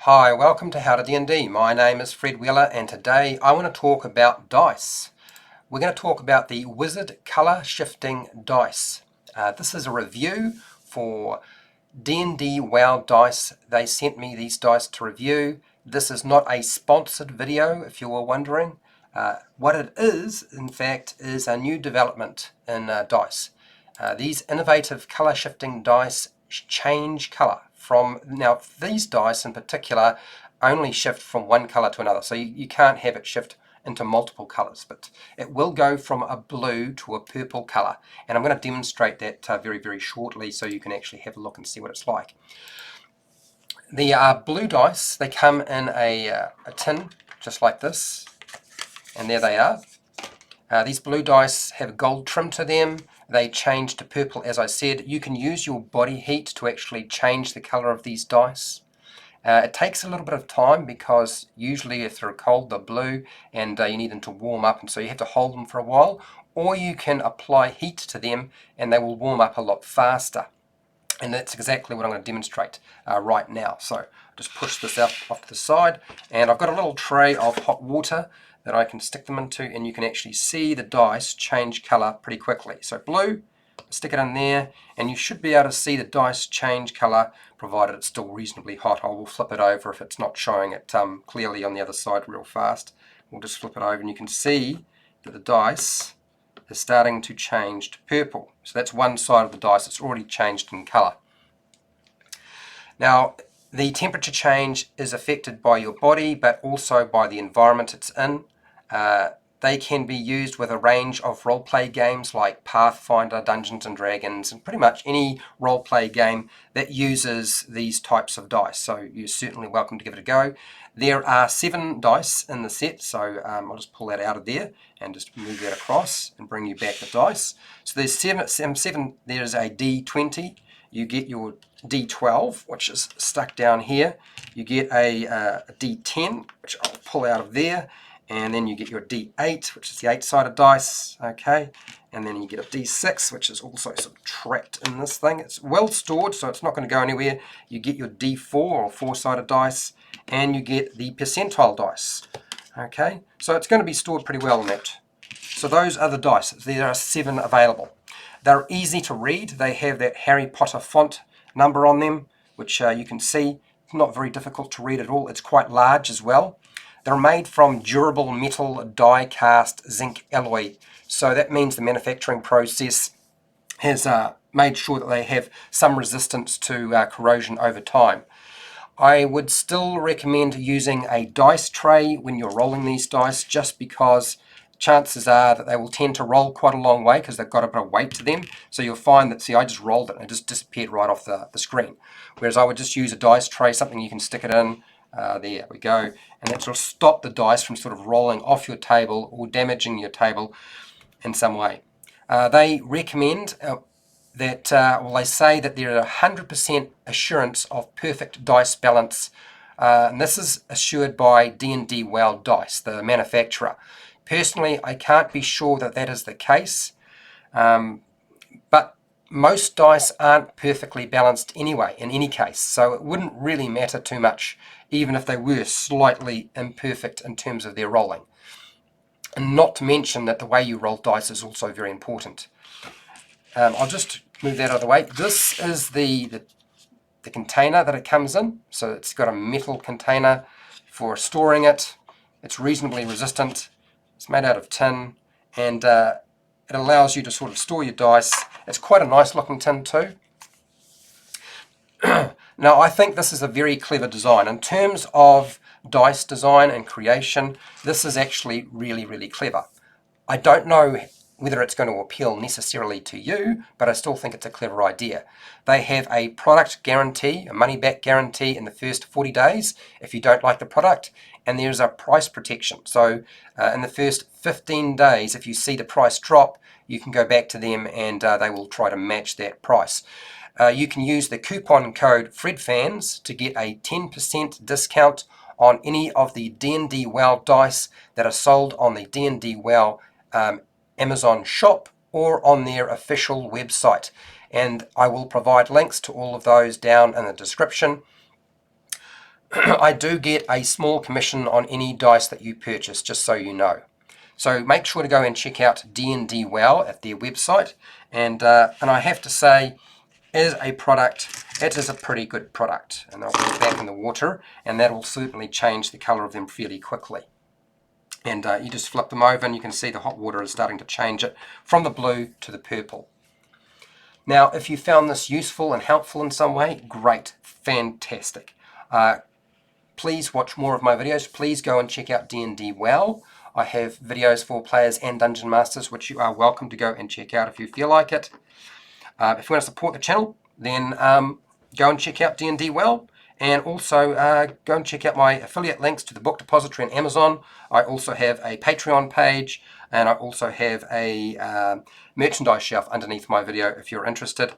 Hi, welcome to HowtoDandD. My name is Fred Wheeler and today I want to talk about dice. We're going to talk about the Wizard Color Shifting Dice. This is a review for DNDWoW dice. They sent me these dice to review. This is not a sponsored video, if you were wondering. What it is, in fact, is a new development in dice. These innovative color shifting dice change color from, now these dice in particular only shift from one color to another, so you can't have it shift into multiple colors, but it will go from a blue to a purple color, and I'm going to demonstrate that very shortly so you can actually have a look and see what it's like. The blue dice, they come in a tin just like this, and there they are. These blue dice have gold trim to them. They change to purple, as I said. You can use your body heat to actually change the color of these dice. It takes a little bit of time because usually if they're cold, they're blue, and you need them to warm up, and so you have to hold them for a while. Or you can apply heat to them and they will warm up a lot faster. And that's exactly what I'm going to demonstrate right now. So just push this out off to the side, and I've got a little tray of hot water that I can stick them into, and you can actually see the dice change color pretty quickly. So blue, stick it in there, and you should be able to see the dice change color, provided it's still reasonably hot. I will flip it over if it's not showing it clearly on the other side real fast. We'll just flip it over, and you can see that the dice is starting to change to purple. So that's one side of the dice. It's already changed in color. Now, the temperature change is affected by your body, but also by the environment it's in. They can be used with a range of role-play games like Pathfinder, Dungeons and Dragons, and pretty much any role-play game that uses these types of dice. So you're certainly welcome to give it a go. There are 7 dice in the set, so I'll just pull that out of there and just move that across and bring you back the dice. So there's 7. There's a D20. You get your D12, which is stuck down here. You get a D10, which I'll pull out of there. And then you get your D8, which is the 8-sided dice, okay? And then you get a D6, which is also sort of trapped in this thing. It's well stored, so it's not going to go anywhere. You get your D4, or 4-sided dice, and you get the percentile dice, okay? So it's going to be stored pretty well in that. So those are the dice. There are 7 available. They're easy to read. They have that Harry Potter font number on them, which you can see. It's not very difficult to read at all. It's quite large as well. They're made from durable metal die-cast zinc alloy, so that means the manufacturing process has made sure that they have some resistance to corrosion over time. I would still recommend using a dice tray when you're rolling these dice, just because chances are that they will tend to roll quite a long way because they've got a bit of weight to them. So you'll find that, see, I just rolled it and it just disappeared right off the screen. Whereas I would just use a dice tray, something you can stick it in. There we go, and that will stop the dice from sort of rolling off your table or damaging your table in some way. They recommend that, well, they say that there are 100% assurance of perfect dice balance, and this is assured by DNDWoW Dice, the manufacturer. Personally, I can't be sure that that is the case, but most dice aren't perfectly balanced anyway, in any case, so it wouldn't really matter too much, even if they were slightly imperfect in terms of their rolling. And not to mention that the way you roll dice is also very important. I'll just move that out of the way. This is the container that it comes in, so it's got a metal container for storing it. It's reasonably resistant. It's made out of tin, and it allows you to sort of store your dice. It's quite a nice looking tin too. Now, I think this is a very clever design. In terms of dice design and creation, this is actually really clever. I don't know whether it's going to appeal necessarily to you, but I still think it's a clever idea. They have a product guarantee, a money-back guarantee in the first 40 days if you don't like the product, and there's a price protection. So in the first 15 days, if you see the price drop, you can go back to them and they will try to match that price. You can use the coupon code FREDFANS to get a 10% discount on any of the DNDWoW dice that are sold on the DNDWoW Amazon shop or on their official website. And I will provide links to all of those down in the description. I do get a small commission on any dice that you purchase, just so you know. So make sure to go and check out DNDWoW at their website. And I have to say, as a product, it is a pretty good product. And I'll put it back in the water, and that will certainly change the color of them fairly quickly. And you just flip them over and you can see the hot water is starting to change it from the blue to the purple. Now, if you found this useful and helpful in some way, great, fantastic. Please watch more of my videos. Please go and check out DNDWoW. I have videos for players and dungeon masters, which you are welcome to go and check out if you feel like it. If you want to support the channel, then go and check out DNDWoW. And also go and check out my affiliate links to the book depository on Amazon. I also have a Patreon page, and I also have a merchandise shelf underneath my video if you're interested.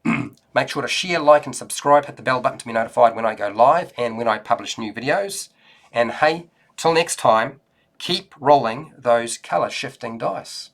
Make sure to share, like, and subscribe. Hit the bell button to be notified when I go live and when I publish new videos. And hey, till next time, keep rolling those color shifting dice.